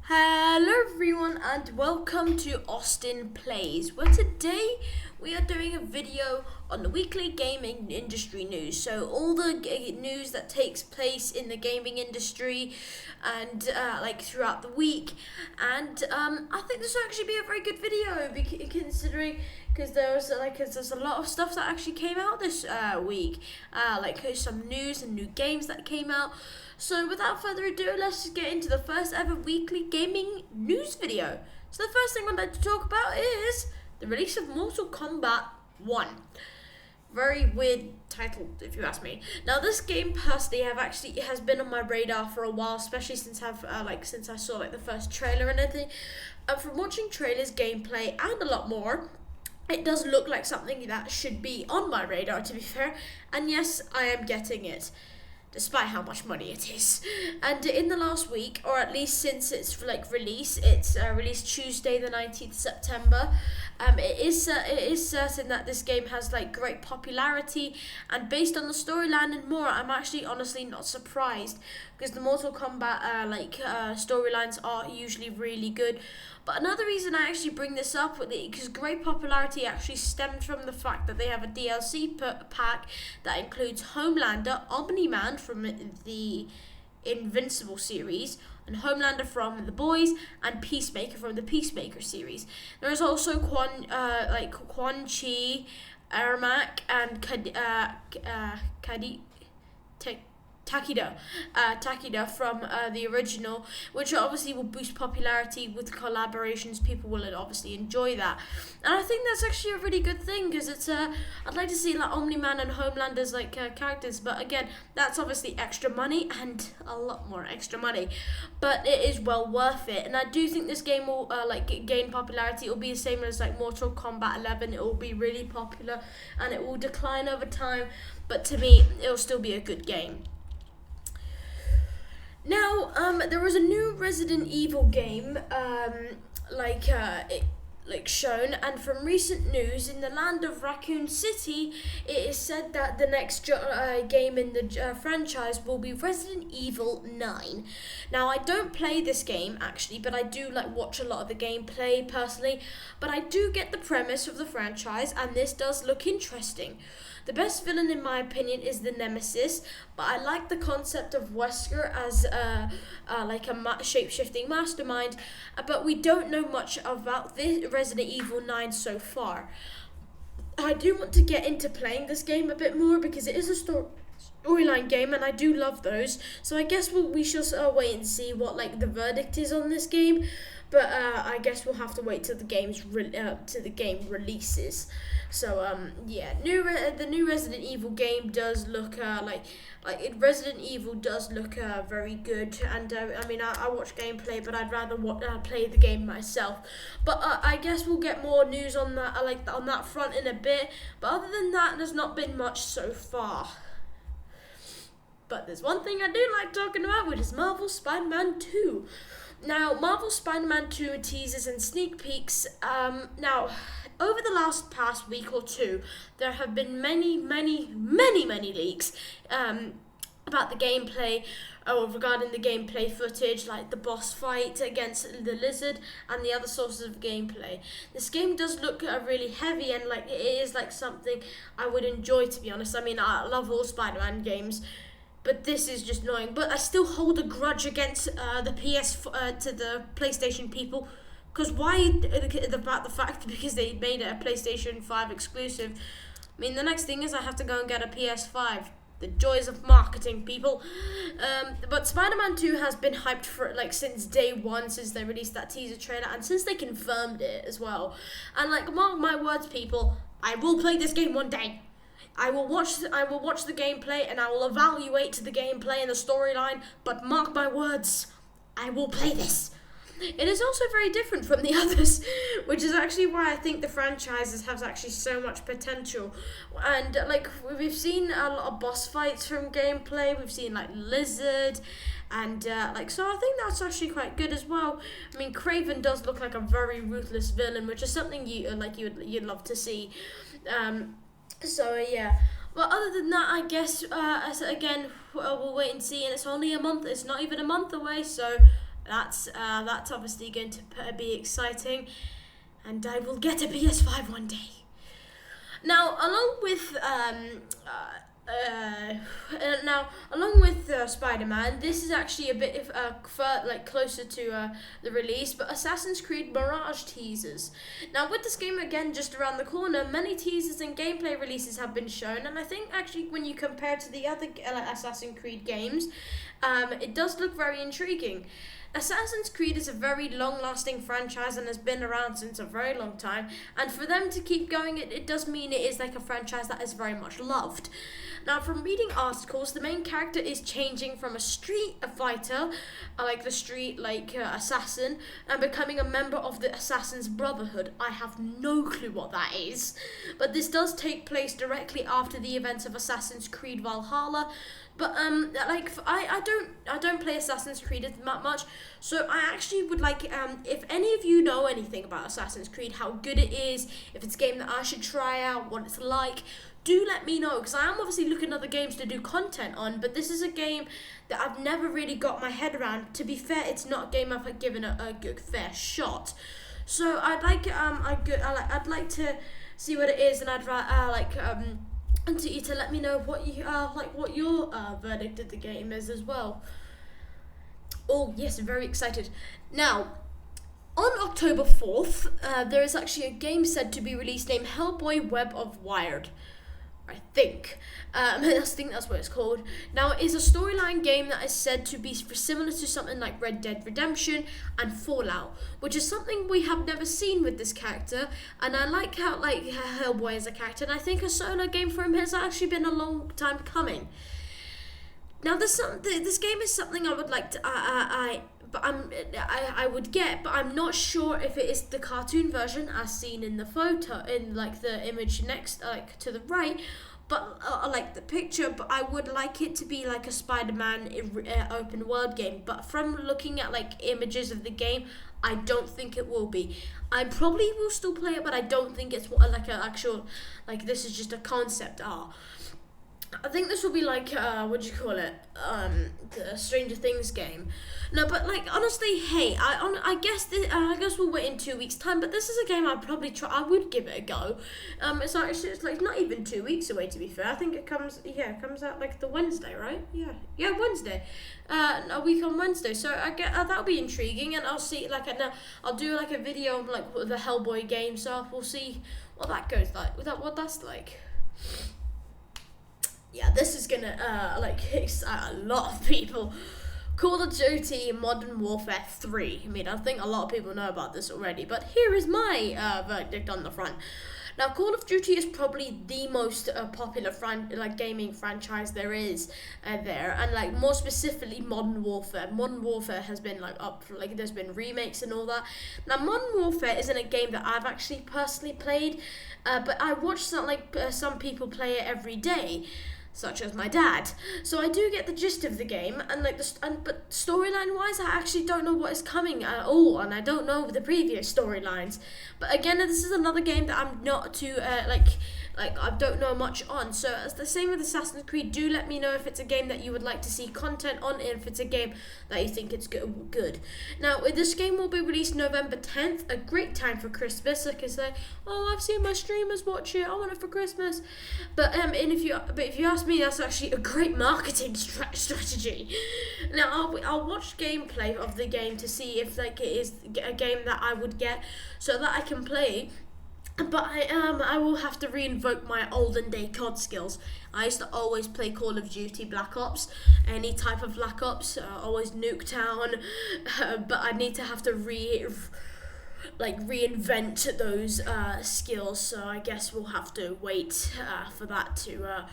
Hello everyone and welcome to Austin Plays, where today we are doing a video on the weekly gaming industry news. So all the news that takes place in the gaming industry and throughout the week. And I think this will actually be a very good video considering because there's a lot of stuff that actually came out this week, some news and new games that came out. So without further ado, let's just get into the first ever weekly gaming news video. So the first thing I'd like to talk about is the release of Mortal Kombat 1. Very weird title, if you ask me. Now, this game personally it has been on my radar for a while, especially since since I saw the first trailer and everything. From watching trailers, gameplay, and a lot more, it does look like something that should be on my radar, to be fair. And yes, I am getting it, despite how much money it is. And in the last week, or at least since its release, it's released Tuesday the 19th September. It is certain that this game has great popularity, and based on the storyline and more, I'm actually honestly not surprised because the Mortal Kombat storylines are usually really good. But another reason I actually bring this up because great popularity actually stems from the fact that they have a DLC pack that includes Homelander, Omni-Man from the Invincible series, and Homelander from The Boys, and Peacemaker from the Peacemaker series. There is also Quan Chi, Ermac, and Takeda from the original, which obviously will boost popularity with collaborations. People will obviously enjoy that, and I think that's actually a really good thing because it's I'd like to see Omni-Man and Homelander's characters, but again, that's obviously extra money and a lot more extra money, but it is well worth it. And I do think this game will gain popularity. It will be the same as Mortal Kombat 11. It will be really popular and it will decline over time, but to me, it will still be a good game. Now, there was a new Resident Evil game, shown, and from recent news, in the land of Raccoon City, it is said that the next game in the franchise will be Resident Evil 9. Now, I don't play this game, actually, but I do watch a lot of the gameplay, personally, but I do get the premise of the franchise, and this does look interesting. The best villain, in my opinion, is the Nemesis, but I like the concept of Wesker as a shape-shifting mastermind, but we don't know much about this Resident Evil 9 so far. I do want to get into playing this game a bit more because it is a storyline game, and I do love those. So I guess we shall wait and see what the verdict is on this game. But I guess we'll have to wait till the game releases. So the new Resident Evil game does look Resident Evil does look very good, and I watch gameplay, but I'd rather play the game myself. But I guess we'll get more news on that on that front in a bit. But other than that, there's not been much so far. But there's one thing I do like talking about, which is Marvel Spider-Man 2. Now, Marvel Spider-Man 2 teasers and sneak peeks. Now, over the past week or two, there have been many leaks about the gameplay, or regarding the gameplay footage, like the boss fight against the Lizard and the other sources of gameplay. This game does look really heavy, and it is something I would enjoy, to be honest. I love all Spider-Man games, but this is just annoying. But I still hold a grudge against the PlayStation people, because about the fact because they made it a PlayStation 5 exclusive. The next thing is I have to go and get a PS5. The joys of marketing, people. But Spider-Man 2 has been hyped for since day one, since they released that teaser trailer, and since they confirmed it as well. And mark my words, people, I will play this game one day. I will watch the gameplay, and I will evaluate the gameplay and the storyline, but mark my words, I will play this. It is also very different from the others, which is actually why I think the franchises have actually so much potential. And we've seen a lot of boss fights from gameplay. We've seen Lizard, and so I think that's actually quite good as well. Craven does look like a very ruthless villain, which is something you'd love to see. So yeah, but other than that, I guess again we'll wait and see, and it's only a month. It's not even a month away, so That's obviously going to be exciting, and I will get a PS5 one day. Now, along with Spider-Man, this is actually a bit closer to the release, but Assassin's Creed Mirage teasers. Now, with this game again just around the corner, many teasers and gameplay releases have been shown, and I think actually when you compare to the other Assassin's Creed games, it does look very intriguing. Assassin's Creed is a very long-lasting franchise and has been around since a very long time, and for them to keep going, it does mean it is like a franchise that is very much loved. Now, from reading articles, the main character is changing from a street fighter, assassin, and becoming a member of the Assassin's Brotherhood. I have no clue what that is, but this does take place directly after the events of Assassin's Creed Valhalla. But I don't play Assassin's Creed that much, so I actually would like if any of you know anything about Assassin's Creed, how good it is, if it's a game that I should try out, what it's like, do let me know, because I am obviously looking at other games to do content on, but this is a game that I've never really got my head around. To be fair, it's not a game I've given a good fair shot. So I'd like to see what it is, and and to you to let me know what you what your verdict of the game is as well. Oh yes, I'm very excited. Now, on October 4th, there is actually a game said to be released named Hellboy Web of Wired. I think that's what it's called. Now, it is a storyline game that is said to be similar to something like Red Dead Redemption and Fallout, which is something we have never seen with this character. And I like how Hellboy is a character, and I think a solo game for him has actually been a long time coming. Now, this game is something I would like to I would get, but I'm not sure if it is the cartoon version as seen in the photo, in the image next to the right, but the picture. But I would like it to be like a Spider-Man open world game. But from looking at images of the game, I don't think it will be. I probably will still play it, but I don't think it's an actual this is just a concept art. I think this will be the Stranger Things game. No, but honestly, hey, I guess we'll wait in 2 weeks' time. But this is a game I'd probably try. I would give it a go. It's not even 2 weeks away. To be fair, I think it comes out the Wednesday, right? Yeah, Wednesday. A week on Wednesday. So I get that'll be intriguing, and I'll see I'll do a video on the Hellboy game. So we'll see what that goes like. What that's like. Yeah, this is gonna excite a lot of people. Call of Duty Modern Warfare 3. I mean, I think a lot of people know about this already, but here is my verdict on the front. Now, Call of Duty is probably the most popular gaming franchise there is there, and more specifically Modern Warfare. Modern Warfare has been up for there's been remakes and all that. Now, Modern Warfare isn't a game that I've actually personally played, but I watch some people play it every day, such as my dad. So I do get the gist of the game, and but storyline wise, I actually don't know what is coming at all, and I don't know the previous storylines. But again, this is another game that I'm not too I don't know much on. So it's the same with Assassin's Creed. Do let me know if it's a game that you would like to see content on, and if it's a game that you think it's good. Now, this game will be released November 10th, a great time for Christmas. I can say, oh, I've seen my streamers watch it, I want it for Christmas. But if you ask me, that's actually a great marketing strategy. Now, I'll watch gameplay of the game to see if it is a game that I would get, so that I can play. But I will have to reinvoke my olden day COD skills. I used to always play Call of Duty Black Ops, any type of Black Ops, always Nuketown. But I need to have to reinvent those skills. So I guess we'll have to wait for that to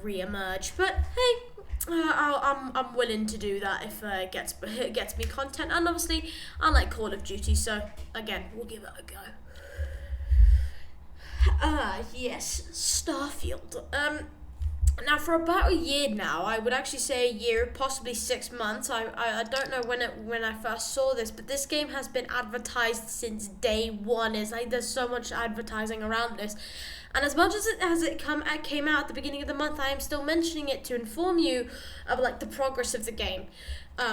re-emerge. But hey, I'm willing to do that if it gets me content. And obviously, I like Call of Duty, so again, we'll give it a go. Yes, Starfield. Now for about a year now, I would actually say a year, possibly 6 months. I don't know when I first saw this, but this game has been advertised since day one. It's there's so much advertising around this. And as much as it came out at the beginning of the month, I am still mentioning it to inform you of like the progress of the game,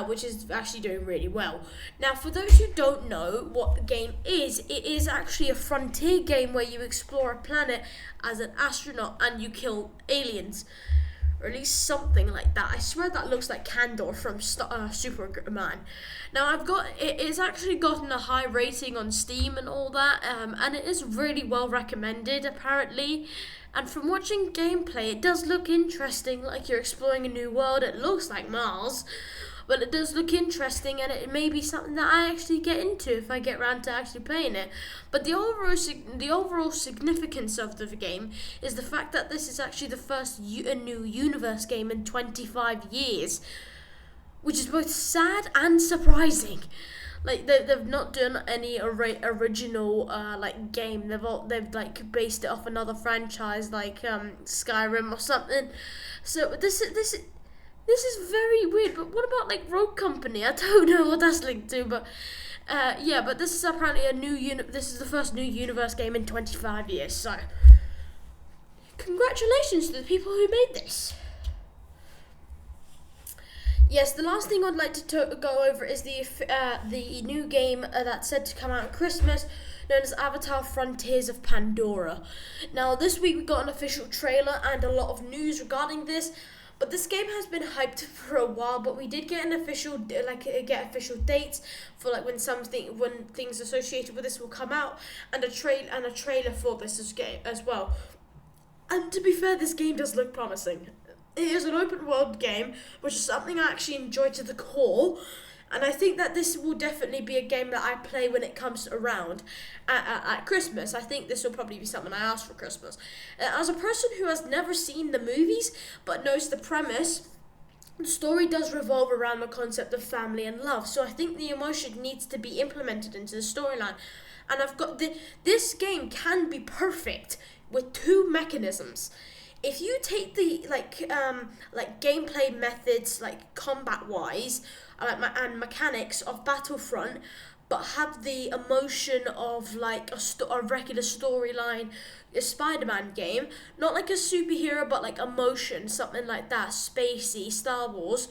which is actually doing really well. Now, for those who don't know what the game is, it is actually a frontier game where you explore a planet as an astronaut and you kill aliens. Or at least something like that. I swear that looks like Kandor from Superman. Now it's actually gotten a high rating on Steam and all that, and it is really well recommended apparently. And from watching gameplay, it does look interesting, like you're exploring a new world. It looks like Mars, but it does look interesting, and it may be something that I actually get into if I get around to actually playing it. But the overall significance of the game is the fact that this is actually the first new universe game in 25 years, which is both sad and surprising. Like they've not done any original like game. They've like based it off another franchise like Skyrim or something. So this is very weird. But what about like Rogue Company? I don't know what that's linked to, but yeah. But this is apparently this is the first new universe game in 25 years. So congratulations to the people who made this. Yes, the last thing I'd like to go over is the new game that's said to come out at Christmas, known as Avatar: Frontiers of Pandora. Now, this week we got an official trailer and a lot of news regarding this, but this game has been hyped for a while. But we did get an official official dates for like when things associated with this will come out, and a trailer for this game as well. And to be fair, this game does look promising. It is an open world game, which is something I actually enjoy to the core, and I think that this will definitely be a game that I play when it comes around at Christmas. I think this will probably be something I ask for Christmas. As a person who has never seen the movies but knows the premise, the story does revolve around the concept of family and love, so I think the emotion needs to be implemented into the storyline. And this game can be perfect with two mechanisms. If you take the like gameplay methods, like combat wise, and mechanics of Battlefront, but have the emotion of like a regular storyline, a Spider-Man game, not like a superhero, but like emotion, something like that, spacey, Star Wars.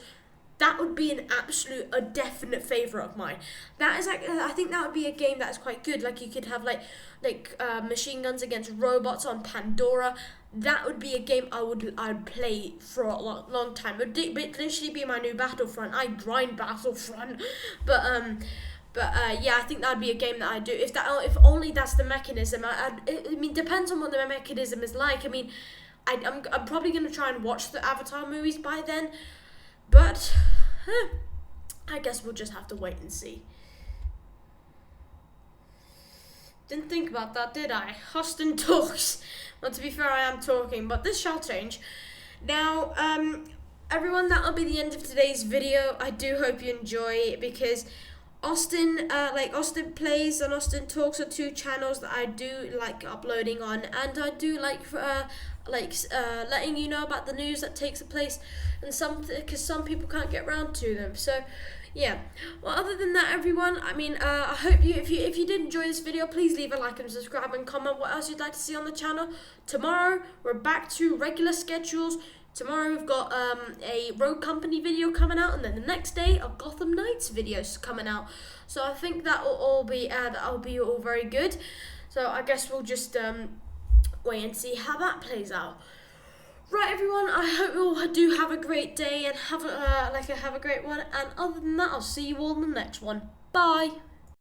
That would be a definite favourite of mine. That is I think that would be a game that is quite good. Like you could have like machine guns against robots on Pandora. That would be a game I'd play for a long time. It would literally be my new Battlefront. I grind Battlefront, but yeah, I think that would be a game that I do. If only that's the mechanism. I mean, depends on what the mechanism is like. I mean, I'm probably gonna try and watch the Avatar movies by then. But I guess we'll just have to wait and see. Didn't think about that, did I? Austin talks. Well, to be fair, I am talking, but this shall change. Now, everyone, that'll be the end of today's video. I do hope you enjoy it, because AustinPlays and Austin Talks are two channels that I do like uploading on, and I do like letting you know about the news that takes place, and because some people can't get around to them. So yeah, well, other than that, everyone, I mean, I hope if you did enjoy this video, please leave a like and subscribe and comment what else you'd like to see on the channel. Tomorrow we're back to regular schedules. Tomorrow we've got a Rogue Company video coming out, and then the next day a Gotham Knights videos coming out. So I think that'll all be all very good. So I guess we'll just wait and see how that plays out. Right, everyone, I hope you all do have a great day and have a great one. And other than that, I'll see you all in the next one. Bye.